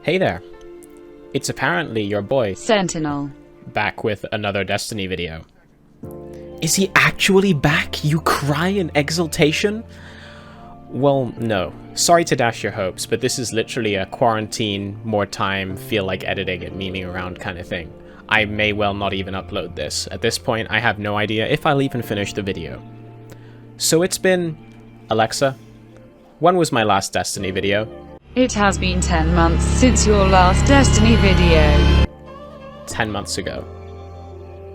Hey there. It's apparently your boy, Sentinel, back with another Destiny video. Is he actually back? You cry in exultation? Well, no. Sorry to dash your hopes, but this is literally a quarantine, more time, feel like editing and memeing around kind of thing. I may well not even upload this. At this point, I have no idea if I'll even finish the video. So it's been... Alexa, when was my last Destiny video? it has been 10 months since your last Destiny video. 10 months ago.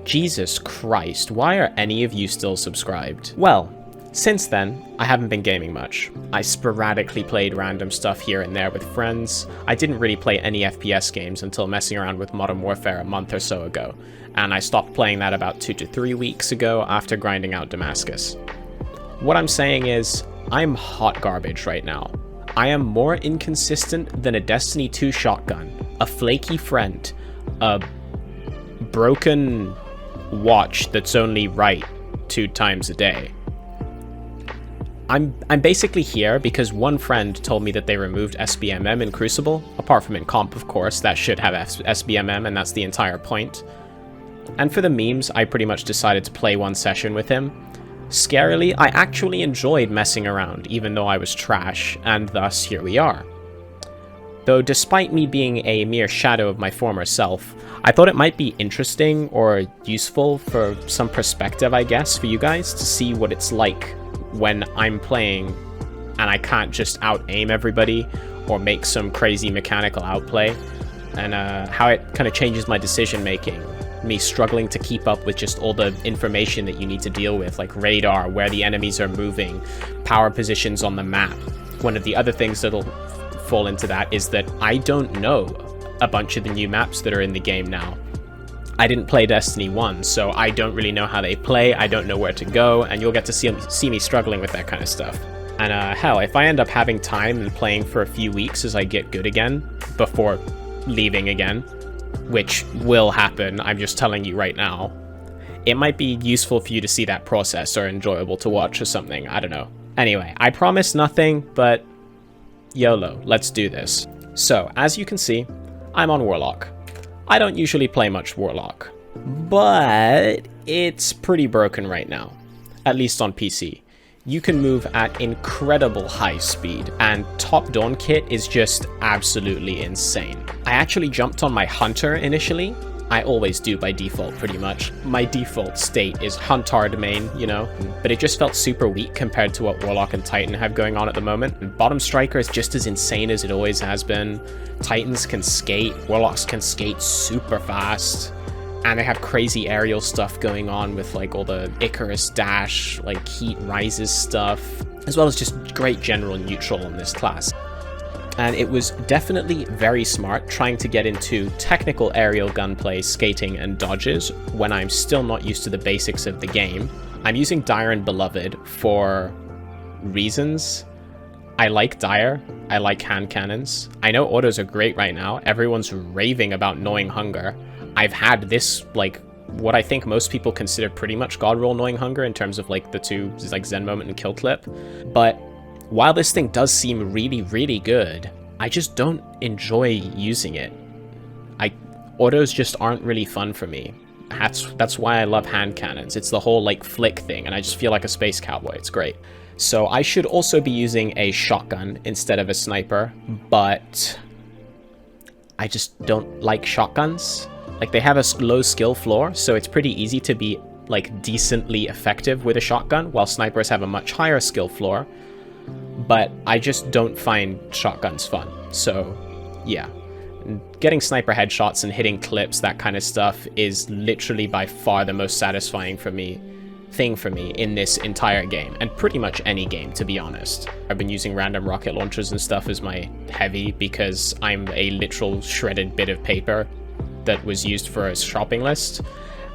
Jesus Christ, why are any of you still subscribed? Well, since then, I haven't been gaming much. I sporadically played random stuff here and there with friends. I didn't really play any FPS games until messing around with Modern Warfare a month or so ago, and I stopped playing that about 2 to 3 weeks ago after grinding out Damascus. What I'm saying is, I'm hot garbage right now. I am more inconsistent than a Destiny 2 shotgun, a flaky friend, a broken watch that's only right 2 times a day. I'm basically here because one friend told me that they removed SBMM in Crucible, apart from in Comm, of course, that should have SBMM, and that's the entire point. And for the memes, I pretty much decided to play one session with him. Scarily, I actually enjoyed messing around, even though I was trash, and thus here we are. Though despite me being a mere shadow of my former self, I thought it might be interesting or useful for some perspective, I guess, for you guys to see what it's like when I'm playing and I can't just out-aim everybody or make some crazy mechanical outplay, and how it kind of changes my decision-making. Me struggling to keep up with just all the information that you need to deal with, like radar, where the enemies are moving, power positions on the map. One of the other things that'll fall into that is that I don't know a bunch of the new maps that are in the game now. I didn't play Destiny 1, so I don't really know how they play, I don't know where to go, and you'll get to see me struggling with that kind of stuff. And hell, if I end up having time and playing for a few weeks as I get good again, before leaving again, which will happen, I'm just telling you right now, it might be useful for you to see that process or enjoyable to watch or something, I don't know. Anyway, I promise nothing, but YOLO, let's do this. So, as you can see, I'm on Warlock. I don't usually play much Warlock, but it's pretty broken right now, at least on PC. You can move at incredible high speed, and Top Dawn kit is just absolutely insane. I actually jumped on my Hunter initially. I always do by default, pretty much. My default state is Huntard main, you know, but it just felt super weak compared to what Warlock and Titan have going on at the moment. And Bottom Striker is just as insane as it always has been. Titans can skate, Warlocks can skate super fast. And they have crazy aerial stuff going on with like all the Icarus dash, like heat rises stuff, as well as just great general neutral in this class. And it was definitely very smart trying to get into technical aerial gunplay, skating, and dodges when I'm still not used to the basics of the game. I'm using Dire and Beloved for reasons. I like Dire, I like hand cannons. I know autos are great right now, everyone's raving about Gnawing Hunger. I've had this, like, what I think most people consider pretty much God Roll Gnawing Hunger in terms of, like, the two, like, Zen Moment and Kill Clip. But while this thing does seem really, really good, I just don't enjoy using it. Autos just aren't really fun for me. That's why I love hand cannons. It's the whole, like, flick thing, and I just feel like a space cowboy. It's great. So I should also be using a shotgun instead of a sniper, but I just don't like shotguns. Like, they have a low skill floor, so it's pretty easy to be, like, decently effective with a shotgun, while snipers have a much higher skill floor. But I just don't find shotguns fun. So, yeah. Getting sniper headshots and hitting clips, that kind of stuff, is literally by far the most satisfying thing for me in this entire game, and pretty much any game, to be honest. I've been using random rocket launchers and stuff as my heavy because I'm a literal shredded bit of paper that was used for a shopping list,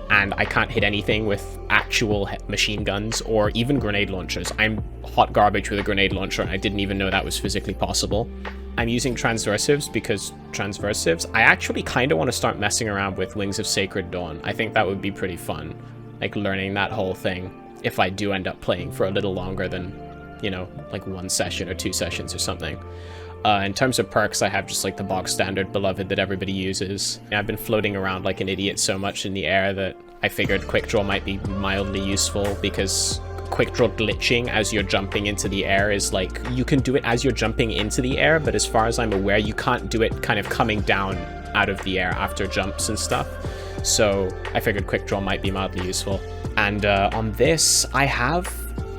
and I can't hit anything with actual machine guns or even grenade launchers. I'm hot garbage with a grenade launcher, and I didn't even know that was physically possible. I'm using transversives because I actually kind of want to start messing around with Wings of Sacred Dawn. I think that would be pretty fun, like learning that whole thing, if I do end up playing for a little longer than, you know, like 1 session or 2 sessions or something. In terms of perks, I have just like the bog standard Beloved that everybody uses. I've been floating around like an idiot so much in the air that I figured quick draw might be mildly useful, because quick draw glitching as you're jumping into the air is like, you can do it as you're jumping into the air, but as far as I'm aware, you can't do it kind of coming down out of the air after jumps and stuff. So I figured quick draw might be mildly useful. And on this, I have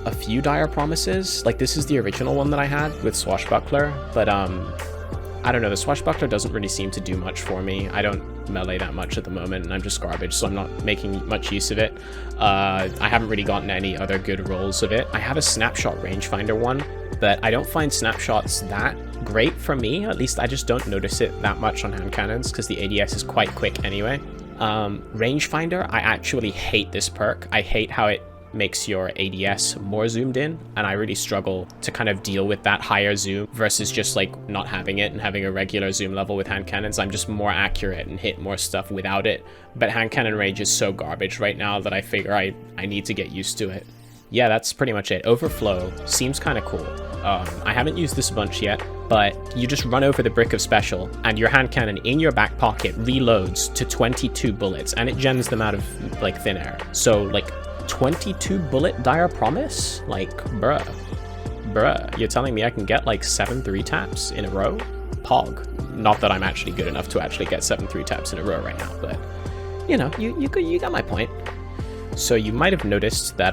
a few dire promises. Like, this is the original one that I had with Swashbuckler, but I don't know, the Swashbuckler doesn't really seem to do much for me. I don't melee that much at the moment, and I'm just garbage, so I'm not making much use of it. I haven't really gotten any other good rolls of it. I have a snapshot rangefinder one, but I don't find snapshots that great for me. At least I just don't notice it that much on hand cannons, because the ADS is quite quick anyway. Rangefinder, I actually hate this perk. I hate how it makes your ADS more zoomed in, and I really struggle to kind of deal with that higher zoom versus just like not having it and having a regular zoom level with hand cannons. I'm just more accurate and hit more stuff without it, but hand cannon range is so garbage right now that I figure I need to get used to it. Yeah, that's pretty much it. Overflow seems kind of cool. I haven't used this a bunch yet, but you just run over the brick of special and your hand cannon in your back pocket reloads to 22 bullets, and it gens them out of like thin air. So like 22 bullet dire promise? Like, bruh, you're telling me I can get like 7 3-taps in a row? Pog. Not that I'm actually good enough to actually get 7 3-taps in a row right now, but you know, you got my point. So you might have noticed that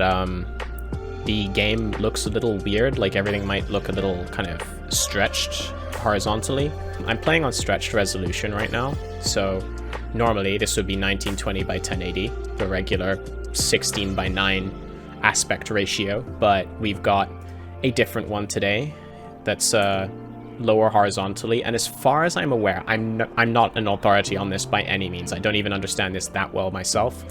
the game looks a little weird, like everything might look a little kind of stretched horizontally. I'm playing on stretched resolution right now, so normally this would be 1920 by 1080, the regular 16 by 9 aspect ratio, but we've got a different one today that's lower horizontally, and as far as I'm aware, I'm not an authority on this by any means. I don't even understand this that well myself,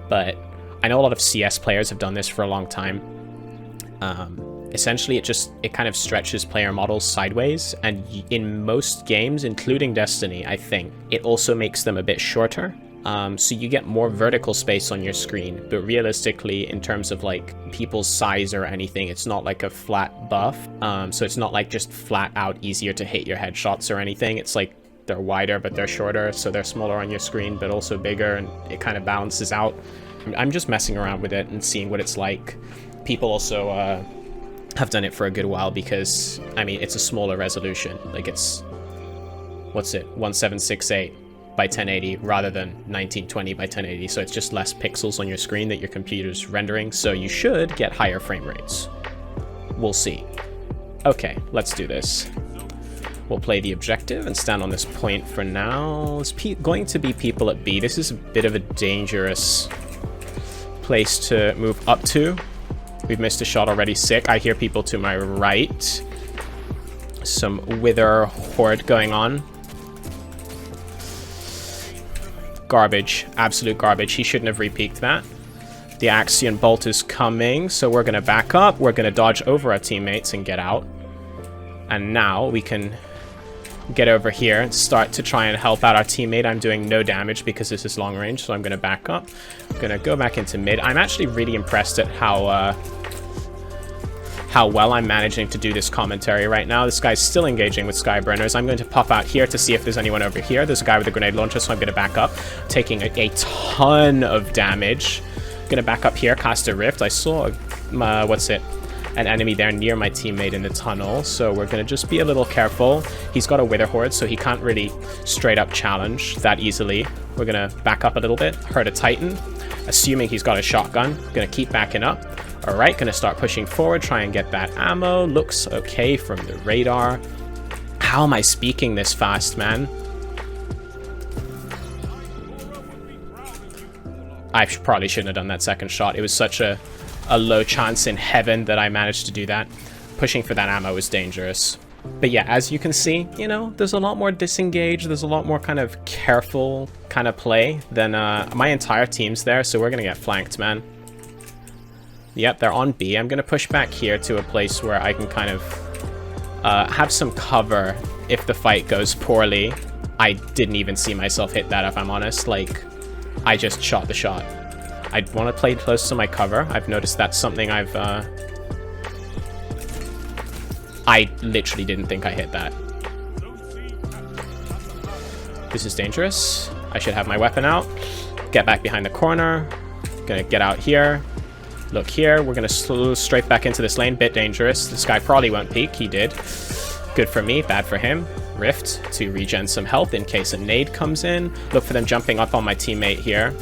but I know a lot of CS players have done this for a long time. Essentially, it kind of stretches player models sideways, and in most games, including Destiny, I think, it also makes them a bit shorter. So you get more vertical space on your screen, but realistically, in terms of like people's size or anything, it's not like a flat buff. So it's not like just flat out easier to hit your headshots or anything. It's like they're wider, but they're shorter, so they're smaller on your screen, but also bigger, and it kind of balances out. I'm just messing around with it and seeing what it's like. People also have done it for a good while because, I mean, it's a smaller resolution. Like it's, what's it, 1768 by 1080 rather than 1920 by 1080. So it's just less pixels on your screen that your computer's rendering. So you should get higher frame rates. We'll see. Okay, let's do this. We'll play the objective and stand on this point for now. There's going to be people at B. This is a bit of a dangerous place to move up to. We've missed a shot already. Sick. I hear people to my right. Some Wither Horde going on. Garbage. Absolute garbage. He shouldn't have re-peeked that. The Axion Bolt is coming, so we're going to back up. We're going to dodge over our teammates and get out. And now we can get over here and start to try and help out our teammate. I'm doing no damage because this is long range, so I'm going to back up. I'm going to go back into mid. I'm actually really impressed at how well I'm managing to do this commentary right now. This guy's still engaging with Skyburners. I'm going to pop out here to see if there's anyone over here. There's a guy with a grenade launcher, so I'm going to back up, taking a ton of damage. I'm going to back up here, cast a rift. I saw, an enemy there near my teammate in the tunnel, so we're going to just be a little careful. He's got a Wither Horde, so he can't really straight up challenge that easily. We're going to back up a little bit, hurt a Titan, assuming he's got a shotgun. Going to keep backing up. Alright, going to start pushing forward, try and get that ammo. Looks okay from the radar. How am I speaking this fast, man? I probably shouldn't have done that second shot. It was such a low chance in heaven that I managed to do that. Pushing for that ammo is dangerous. But yeah, as you can see, you know, there's a lot more disengaged. There's a lot more kind of careful kind of play than my entire team's there. So we're going to get flanked, man. Yep, they're on B. I'm going to push back here to a place where I can kind of have some cover if the fight goes poorly. I didn't even see myself hit that, if I'm honest. Like, I just shot the shot. I want to play close to my cover. I've noticed that's something I literally didn't think I hit that. This is dangerous. I should have my weapon out. Get back behind the corner. Gonna get out here. Look here. We're gonna strafe back into this lane. Bit dangerous. This guy probably won't peek. He did. Good for me. Bad for him. Rift to regen some health in case a nade comes in. Look for them jumping up on my teammate here.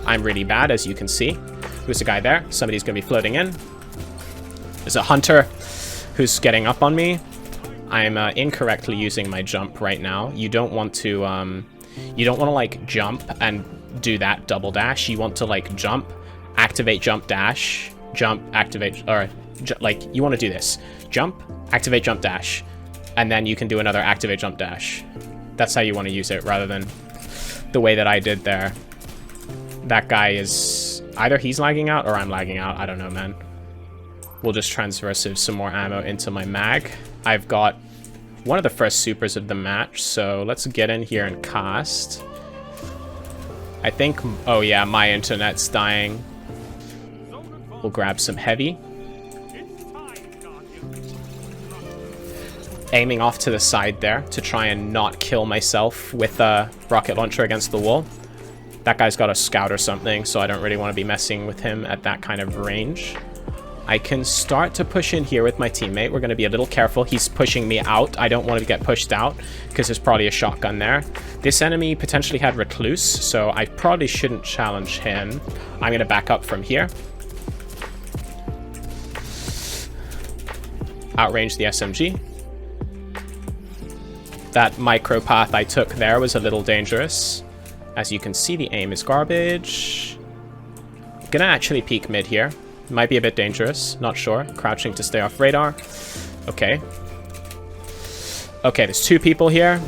I'm really bad, as you can see. There's a guy there. Somebody's gonna be floating in. There's a hunter who's getting up on me. I'm incorrectly using my jump right now. You don't want to like jump and do that double dash. You want to like jump, activate jump dash, jump, activate, or like you want to do this. Jump, activate jump dash, and then you can do another activate jump dash. That's how you want to use it, rather than the way that I did there. That guy is, either he's lagging out or I'm lagging out. I don't know, man. We'll just transfer some more ammo into my mag. I've got one of the first supers of the match, so let's get in here and cast. I think, oh yeah, my internet's dying. We'll grab some heavy. Aiming off to the side there to try and not kill myself with a rocket launcher against the wall. That guy's got a scout or something, so I don't really want to be messing with him at that kind of range. I can start to push in here with my teammate. We're going to be a little careful. He's pushing me out. I don't want to get pushed out because there's probably a shotgun there. This enemy potentially had Recluse, so I probably shouldn't challenge him. I'm going to back up from here. Outrange the SMG. That micro path I took there was a little dangerous. As you can see, the aim is garbage. Gonna actually peek mid here. Might be a bit dangerous, not sure. Crouching to stay off radar. Okay. Okay, there's two people here.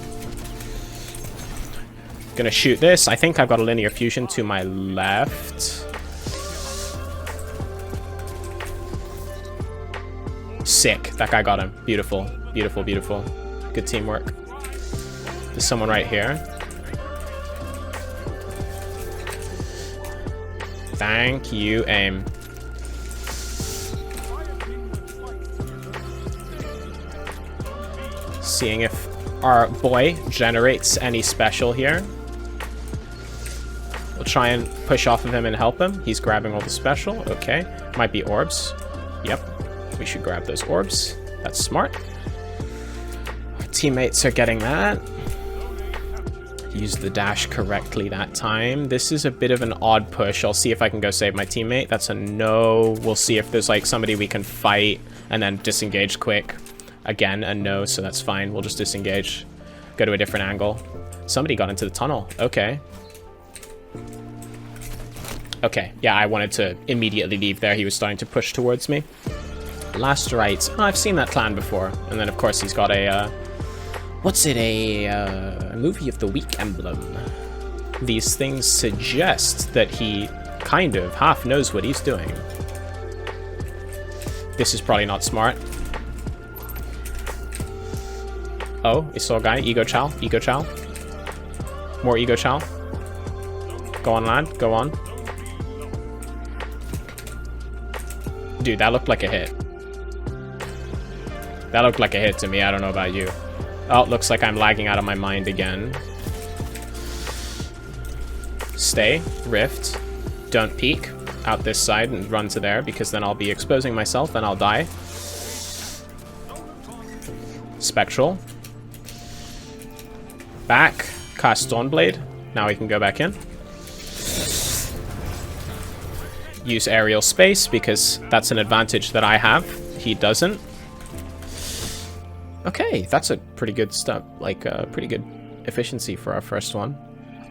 Gonna shoot this. I think I've got a linear fusion to my left. Sick. That guy got him. Beautiful. Beautiful, beautiful. Good teamwork. There's someone right here. Thank you, aim. Seeing if our boy generates any special here. We'll try and push off of him and help him. He's grabbing all the special. Okay. Might be orbs. Yep. We should grab those orbs. That's smart. Our teammates are getting that. Used the dash correctly that time. This is a bit of an odd push. I'll see if I can go save my teammate. That's a no. We'll see if there's like somebody we can fight and then disengage quick. Again, a no, so that's fine. We'll just disengage. Go to a different angle. Somebody got into the tunnel. Okay. Okay, yeah, I wanted to immediately leave there. He was starting to push towards me. Last right. Oh, I've seen that clan before. And then, of course, he's got a... what's it? A movie of the week emblem. These things suggest that he kind of half knows what he's doing. This is probably not smart. Oh, I saw a guy. Ego chow. Ego chow. More ego chow. Go on, lad. Go on. Dude, that looked like a hit. That looked like a hit to me. I don't know about you. Oh, looks like I'm lagging out of my mind again. Stay. Rift. Don't peek out this side and run to there, because then I'll be exposing myself and I'll die. Spectral. Back. Cast Stormblade. Now we can go back in. Use aerial space, because that's an advantage that I have. He doesn't. Okay, that's a pretty good stuff. Like, pretty good efficiency for our first one.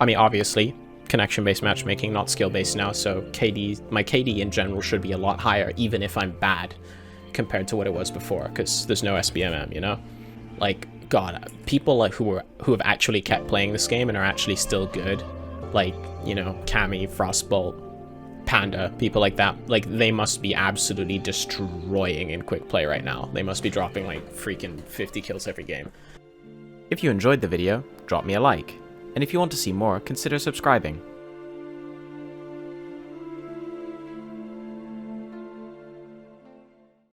I mean, obviously, connection-based matchmaking, not skill-based now, so my KD in general should be a lot higher, even if I'm bad, compared to what it was before, because there's no SBMM, you know? Like, God, people like who have actually kept playing this game and are actually still good, like, you know, Cammy, Frostbolt, Panda, people like that, like, they must be absolutely destroying in quick play right now. They must be dropping like freaking 50 kills every game. If you enjoyed the video, drop me a like, and if you want to see more, consider subscribing.